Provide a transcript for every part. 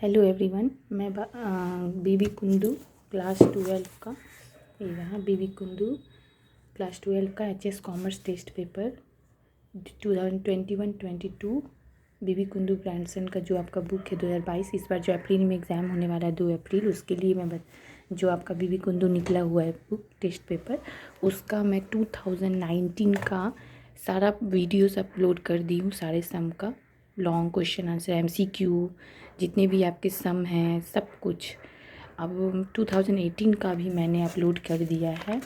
Hello everyone, मैं बीबी Kundu class 12 का ये रहा बीबी कुंदू क्लास 12 का एचएस कॉमर्स टेस्ट पेपर 2021-22 बीबी कुंदू ब्रांडसन का जो आपका बुक है 2022। इस बार जो अप्रैल में एग्ज़ाम होने वाला है 2 अप्रैल, उसके लिए मैं जो आपका बीबी कुंदू निकला हुआ है बुक टेस्ट पेपर, उसका मैं 2019 का सारा वीडियोस अपलोड कर दी हूँ। सारे सम का लॉन्ग क्वेश्चन आंसर एमसीक्यू जितने भी आपके सम हैं सब कुछ अब 2018 का भी मैंने अपलोड कर दिया है।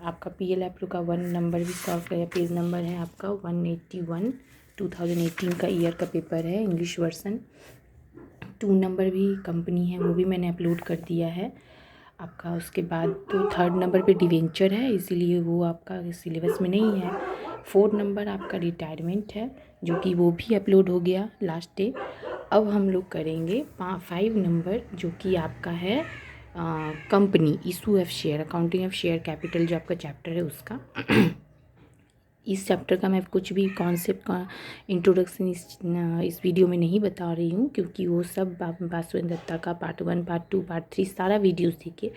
आपका पीएल एप्रो का 1 नंबर भी सॉल्व किया, पेज नंबर है आपका 181, 2018 का ईयर का पेपर है, इंग्लिश वर्सन। 2 नंबर भी कंपनी है, वो भी मैंने अपलोड कर दिया है आपका। उसके बाद तो 3rd नंबर पे डिवेंचर है, इसीलिए वो आपका सिलेबस में नहीं है। 4 नंबर आपका रिटायरमेंट है, जो कि वो भी अपलोड हो गया लास्ट डे। अब हम लोग करेंगे 5 नंबर, जो कि आपका है company issue of share, accounting of share capital, जो आपका चैप्टर है उसका। इस चैप्टर का मैं कुछ भी कॉन्सेप्ट का इंट्रोडक्शन इस वीडियो में नहीं बता रही हूँ, क्योंकि वो सब वासुदेव दत्ता का पार्ट 1, पार्ट 2, पार्ट 3 सारा वीडियोस देखिए,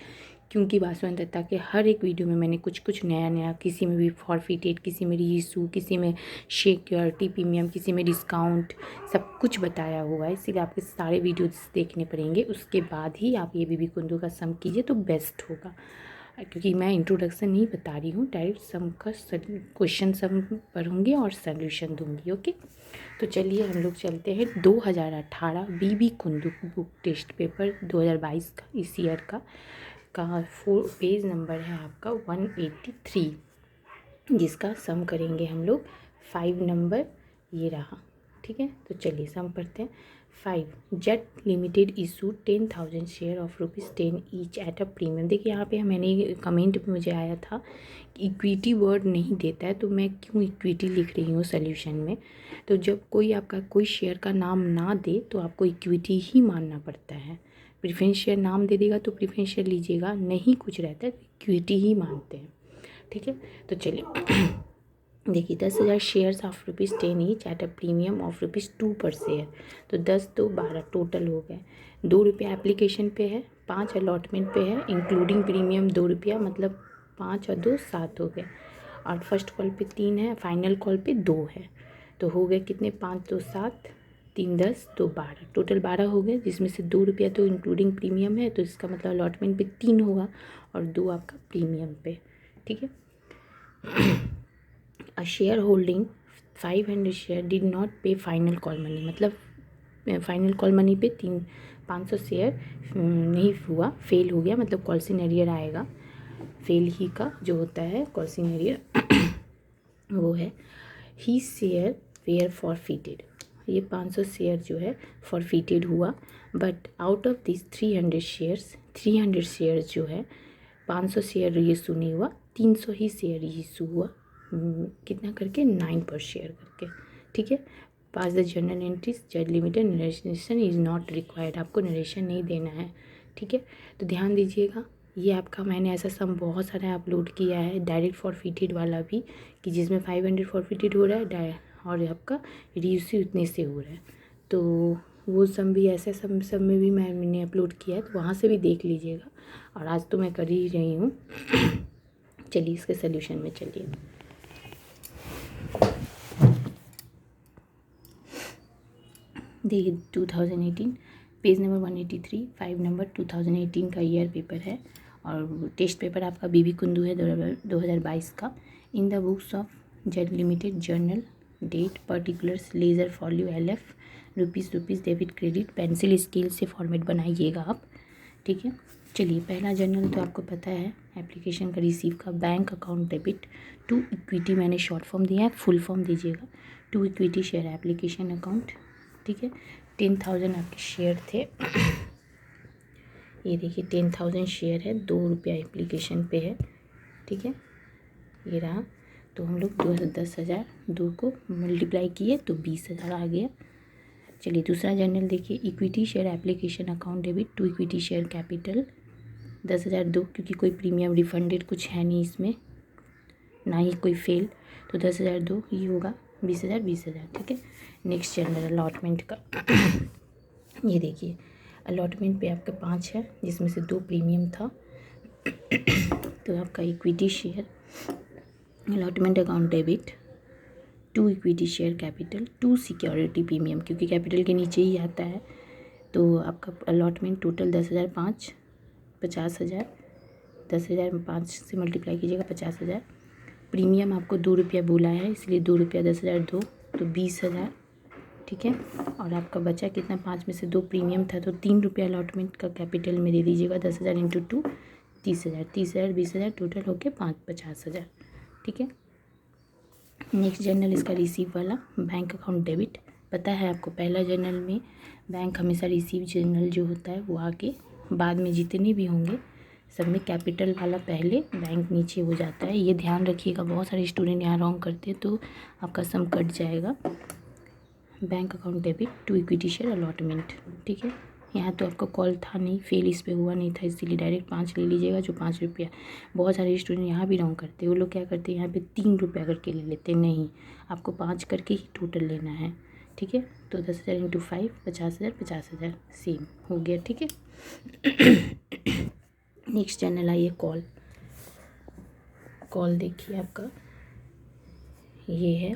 क्योंकि वासुदेव दत्ता के हर एक वीडियो में मैंने कुछ नया, किसी में भी फॉरफिटेड, किसी में रीइशू, किसी में सिक्योरिटी प्रीमियम, किसी में डिस्काउंट, सब कुछ बताया हुआ है। इसीलिए आपके सारे वीडियोस देखने पड़ेंगे, उसके बाद ही आप ये बीबी कुंदू का सम कीजिए तो बेस्ट होगा, क्योंकि मैं इंट्रोडक्शन नहीं बता रही हूँ, डायरेक्ट सम का क्वेश्चन सम पढ़ूँगी और सॉल्यूशन दूँगी। ओके, तो चलिए हम लोग चलते हैं 2018 बीबी कुंदू बुक टेस्ट पेपर 2022 का, इस ईयर का 4 पेज नंबर है आपका 183, जिसका सम करेंगे हम लोग 5 नंबर, ये रहा। ठीक है, तो चलिए सम पढ़ते हैं। 5 jet limited issue 10,000 share of ₹10 each at a premium. देखिए यहाँ पे मैंने कमेंट में मुझे आया था कि इक्विटी वर्ड नहीं देता है, तो मैं क्यों इक्विटी लिख रही हूँ सोल्यूशन में। तो जब कोई आपका कोई शेयर का नाम ना दे तो आपको इक्विटी ही मानना पड़ता है। प्रेफरेंस शेयर नाम दे देगा तो प्रेफरेंस शेयर लीजिएगा, नहीं कुछ रहता है तो इक्विटी ही मानते हैं। ठीक है, तो चलिए देखिए 10,000 shares of ₹10 each at a premium of ₹2 पर शेयर, तो 10 2 12 टोटल हो गए। ₹2 एप्लीकेशन पे है, 5 अलॉटमेंट पे है, इंक्लूडिंग प्रीमियम ₹2, मतलब 5 और 2 7 हो गए। और फर्स्ट कॉल पे 3 है, फाइनल कॉल पे 2 है, तो हो गए कितने, 5 2 7, 3 10 2 12, टोटल 12 हो गए, जिसमें से ₹2 तो इंक्लूडिंग प्रीमियम है, तो इसका मतलब अलॉटमेंट पे 3 होगा और 2 आपका प्रीमियम पे। ठीक है, a share holding 500 share did not पे फाइनल कॉल मनी, मतलब फाइनल कॉल मनी पे 500 शेयर नहीं हुआ, फेल हो गया, मतलब कॉल्सिंग एरियर आएगा, फेल ही का जो होता है कॉल्सिंग एरियर वो है। ही शेयर वेयर फॉरफिटेड, ये 500 शेयर जो है फॉरफिटेड हुआ, but out of this 300 shares जो है 500 शेयर रीइशू नहीं हुआ, 300 ही शेयर रीइशू हुआ, कितना करके 9 पर शेयर करके। ठीक है, pass the journal entries Jet limited, narration is not required, आपको नरेशन नहीं देना है। ठीक है, तो ध्यान दीजिएगा, ये आपका मैंने ऐसा सम बहुत सारा अपलोड किया है, डायरेक्ट फॉरफिटेड वाला भी, कि जिसमें 500 फॉरफिटेड हो रहा है और आपका रीइशू इतने से हो रहा है, तो वो सम भी ऐसे सब में भी मैंने अपलोड किया है, तो वहाँ से भी देख लीजिएगा। और आज तो मैं कर ही रही हूँ। चलिए इसके सोल्यूशन में चलिए। देखिए 2018 पेज नंबर 183, 5 नंबर 2018 का ईयर पेपर है और टेस्ट पेपर आपका बीबी कुंदू है 2022 का। In the books of Jet Limited journal date particulars ledger folio LF rupees debit credit pencil scale से फॉर्मेट बनाइएगा आप। ठीक है, चलिए पहला जर्नल तो आपको पता है, एप्लीकेशन का रिसीव का bank account debit to equity, मैंने शॉर्ट फॉर्म दिया है, फुल फॉर्म दीजिएगा, to equity share application account. ठीक है, 10,000 आपके शेयर थे, ये देखिए 10,000 शेयर है, ₹2 एप्लीकेशन पे है। ठीक है, ये रहा, तो हम लोग 10,000 2 को मल्टीप्लाई किए तो 20,000 आ गया। चलिए दूसरा जर्नल देखिए, equity share application account debit to equity share capital 10,000 2, क्योंकि कोई प्रीमियम रिफंडेड कुछ है नहीं इसमें, ना ही कोई फेल, तो 10,000 2 ये होगा 20,000 20,000। ठीक है, नेक्स्ट जर्नल अलॉटमेंट का ये देखिए अलॉटमेंट पे आपका 5 है, जिसमें से 2 प्रीमियम था। तो आपका equity share, allotment account debit, 2 equity share capital, 2 security premium, क्योंकि कैपिटल के नीचे ही आता है। तो आपका अलॉटमेंट टोटल 10,000, 5 50,000, 10,000 में 5 से मल्टीप्लाई कीजिएगा 50,000। प्रीमियम आपको 2 रुपया बोला है, इसलिए 2 रुपया 10,000 2 तो 20,000, ठीक है। और आपका बचा कितना, 5 में से 2 प्रीमियम था, तो 3 रुपया अलॉटमेंट का कैपिटल में दे दीजिएगा। 10,000 इंटू 2 30,000, 30,000 20,000, टोटल हो गया 50,000, ठीक है। नेक्स्ट जर्नल इसका रिसीव वाला, बैंक अकाउंट डेबिट। पता है आपको पहला जर्नल में बैंक हमेशा रिसीव जर्नल जो होता है वो आके बाद में जितने भी होंगे सब में कैपिटल वाला पहले, बैंक नीचे हो जाता है। ये ध्यान रखिएगा, बहुत सारे स्टूडेंट यहाँ रॉन्ग करते हैं तो आपका सम कट जाएगा। Bank account debit, 2 equity share allotment, ठीक है। यहाँ तो आपका कॉल था नहीं, फेल इस पे हुआ नहीं था, इसीलिए डायरेक्ट 5 ले लीजिएगा, जो 5 रुपया। बहुत सारे स्टूडेंट यहाँ भी रॉन्ग करते हैं, वो लोग क्या करते हैं यहाँ पे 3 रुपया करके ले लेते हैं। नहीं, आपको 5 करके ही टोटल लेना है, ठीक है। तो 10,000 इंटू 5 50,000, 50,000 सेम हो गया, ठीक है। नेक्स्ट चैनल आइए कॉल। कॉल देखिए आपका ये है,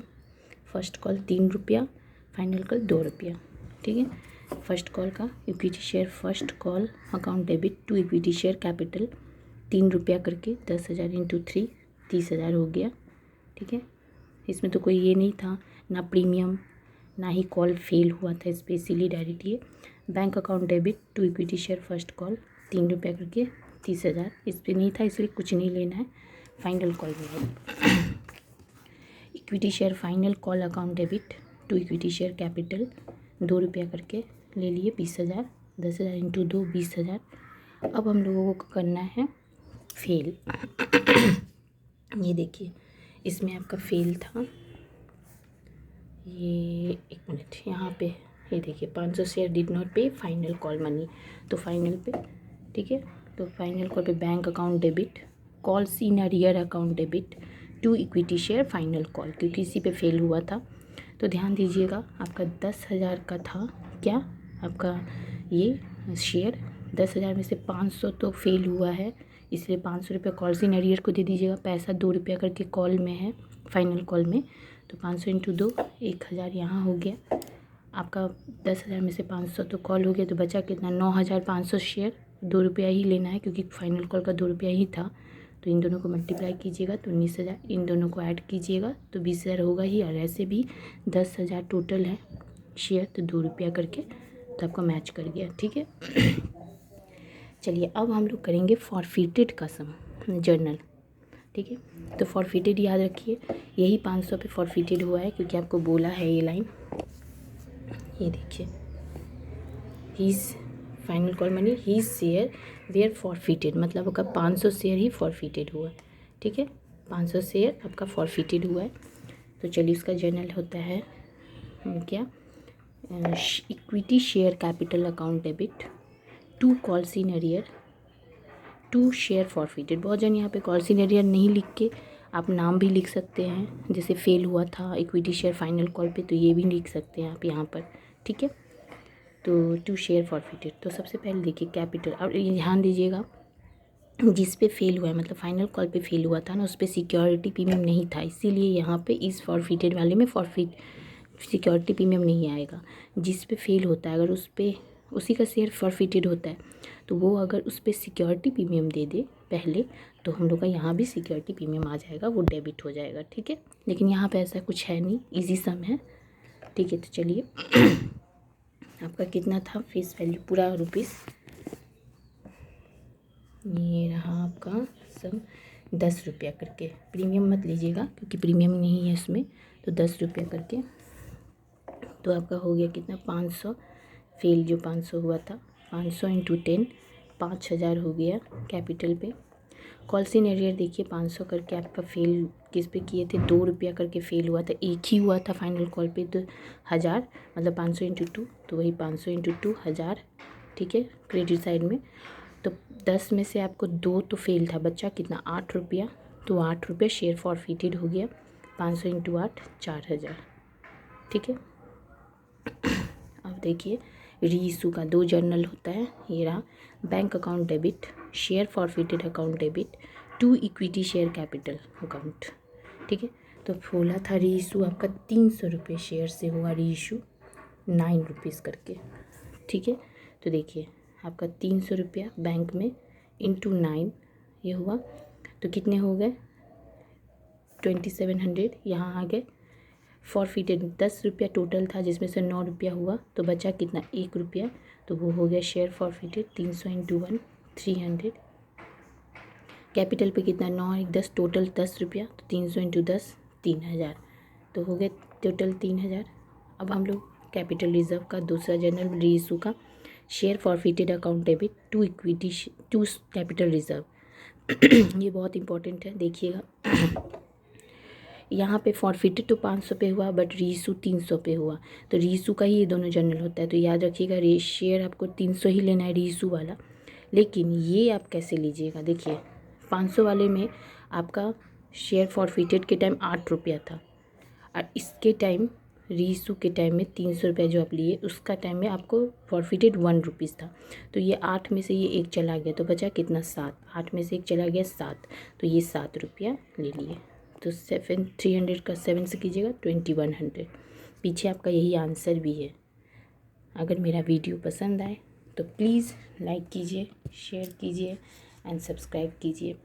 फर्स्ट कॉल 3 रुपया, फाइनल कॉल 2 रुपया, ठीक है। फर्स्ट कॉल का equity share first call account debit, 2 equity share capital 3 रुपया करके 10,000 इंटू 3 30,000 हो गया, ठीक है। इसमें तो कोई ये नहीं था, ना प्रीमियम ना ही कॉल फेल हुआ था इस पर, इसीलिए डायरेक्ट ये bank account debit, 2 equity share first call 3 रुपया करके 30,000, इस पर नहीं था इसलिए कुछ नहीं लेना है। फाइनल कॉल में है equity share final call account debit, 2 equity share capital 2 रुपया करके ले लिए 20,000, 10,000 इंटू 2 20,000। अब हम लोगों को करना है फेल। ये देखिए इसमें आपका फेल था, ये 1 मिनट यहाँ पे, ये देखिए 500 शेयर डिड नॉट पे फाइनल कॉल मनी, तो फाइनल पे, ठीक है। तो फाइनल कॉल पे bank account debit, calls in arrear account debit, 2 equity share final call, क्योंकि इसी पे फेल हुआ था। तो ध्यान दीजिएगा आपका 10,000 का था क्या, आपका ये शेयर 10,000 में से 500 तो फेल हुआ है, इसलिए 500 रुपये कॉल्स इन अरियर को दे दीजिएगा। पैसा 2 रुपया करके कॉल में है, फाइनल कॉल में, तो 500 इंटू 2 1,000 यहाँ हो गया। आपका 10,000 में से 500 तो कॉल हो गया, तो बचा कितना, 9,500 शेयर, 2 रुपया ही लेना है क्योंकि फाइनल कॉल का 2 रुपया ही था। तो इन दोनों को मल्टीप्लाई कीजिएगा तो 19,000, इन दोनों को ऐड कीजिएगा तो 20,000 होगा ही। और ऐसे भी 10,000 टोटल है शेयर, तो 2 रुपया करके तो आपका मैच कर गया, ठीक है। चलिए अब हम लोग करेंगे फॉरफिटेड का सम जर्नल, ठीक है। तो फॉरफिटेड याद रखिए, यही 500 पे फॉरफिटेड हुआ है क्योंकि आपको बोला है ये लाइन। ये देखिए his final call money his share were forfeited, मतलब आपका 500 शेयर ही फॉरफिटेड हुआ है, ठीक है। 500 शेयर आपका फॉरफिटेड हुआ है। तो चलिए उसका जर्नल होता है क्या, equity share capital account debit, 2 calls in arrear, 2 share forfeited. बहुत जन यहाँ पे कॉल्स इन अरियर नहीं लिख के आप नाम भी लिख सकते हैं, जैसे फेल हुआ था इक्विटी शेयर फाइनल कॉल पे, तो ये भी लिख सकते हैं आप यहाँ पर, ठीक है। तो 2 शेयर फॉरफिटेड, तो सबसे पहले देखिए कैपिटल, और ध्यान दीजिएगा जिस पे फेल हुआ है, मतलब फाइनल कॉल पे फेल हुआ था ना, उस पर सिक्योरिटी प्रीमियम नहीं था, इसीलिए यहाँ पे इस फॉरफिटेड वाले में सिक्योरिटी प्रीमियम नहीं आएगा। जिस पे फेल होता है अगर उस पर उसी का शेयर फॉरफिटेड होता है, तो वो अगर उस पर सिक्योरिटी प्रीमियम दे दे पहले, तो हम लोग का यहाँ भी सिक्योरिटी प्रीमियम आ जाएगा, वो डेबिट हो जाएगा, ठीक है। लेकिन यहाँ पे ऐसा कुछ है नहीं, इजी सम है, ठीक है। तो चलिए आपका कितना था फेस वैल्यू पूरा रुपीस, ये रहा आपका सम 10 रुपया करके। प्रीमियम मत लीजिएगा क्योंकि प्रीमियम नहीं है इसमें, तो 10 रुपया करके। तो आपका हो गया कितना, 500 फेल जो 500 हुआ था, 500 इंटू 10 5,000 हो गया कैपिटल पे। कॉल्स इन एरियर देखिए 500 करके आपका फेल किस पे किए थे, 2 रुपया करके फेल हुआ था, एक ही हुआ था फाइनल कॉल पे, तो 1000 मतलब 500 इंटू 2, तो वही 500 इंटू 2 1000, ठीक है, क्रेडिट साइड में। तो 10 में से आपको 2 तो फेल था, बच्चा कितना 8 रुपया, तो 8 रुपया शेयर फॉरफिटेड हो गया। 500 इंटू 8 4000, ठीक है। अब देखिए रीइशू का 2 जर्नल होता है। ये रहा bank account debit, share forfeited account debit, to equity share capital account. ठीक है, तो बोला था रीइशू आपका 300 रुपये शेयर से हुआ रीइशू 9 रुपीज़ करके। ठीक है, तो देखिए आपका 300 रुपया बैंक में इंटू 9 ये हुआ, तो कितने हो गए 2700। यहाँ आ गए फॉरफिटेड 10 रुपया टोटल था, जिसमें से 9 रुपया हुआ, तो बचा कितना 1 रुपया, तो वो हो गया शेयर फॉरफिटेड 300 इंटू 1 300। कैपिटल पे कितना 9 1 10, टोटल 10 रुपया, तो 300 इंटू 10 3000, तो हो गए टोटल 3000। अब हम लोग कैपिटल रिजर्व का दूसरा जर्नल रीइशू का share forfeited account debit to equity to capital reserve ये बहुत इंपॉर्टेंट है, देखिएगा। यहाँ पे फॉरफिटेड तो 500 पे हुआ, बट रीइशू 300 पे हुआ, तो रीइशू का ही ये दोनों जर्नल होता है, तो याद रखिएगा शेयर आपको 300 ही लेना है रीइशू वाला। लेकिन ये आप कैसे लीजिएगा, देखिए 500 वाले में आपका शेयर फॉरफिटेड के टाइम 8 रुपया था, और इसके टाइम रीइशू के टाइम में 300 रुपया जो आप लिए उसका टाइम में आपको फॉरफिटेड 1 रुपीज़ था, तो ये 8 में से ये 1 चला गया, तो बचा कितना 7, 8 में से 1 चला गया 7, तो ये 7 रुपया ले लिए। तो 300 का 7 से कीजिएगा 2100। पीछे आपका यही आंसर भी है। अगर मेरा वीडियो पसंद आए तो प्लीज़ लाइक कीजिए, शेयर कीजिए एंड सब्सक्राइब कीजिए।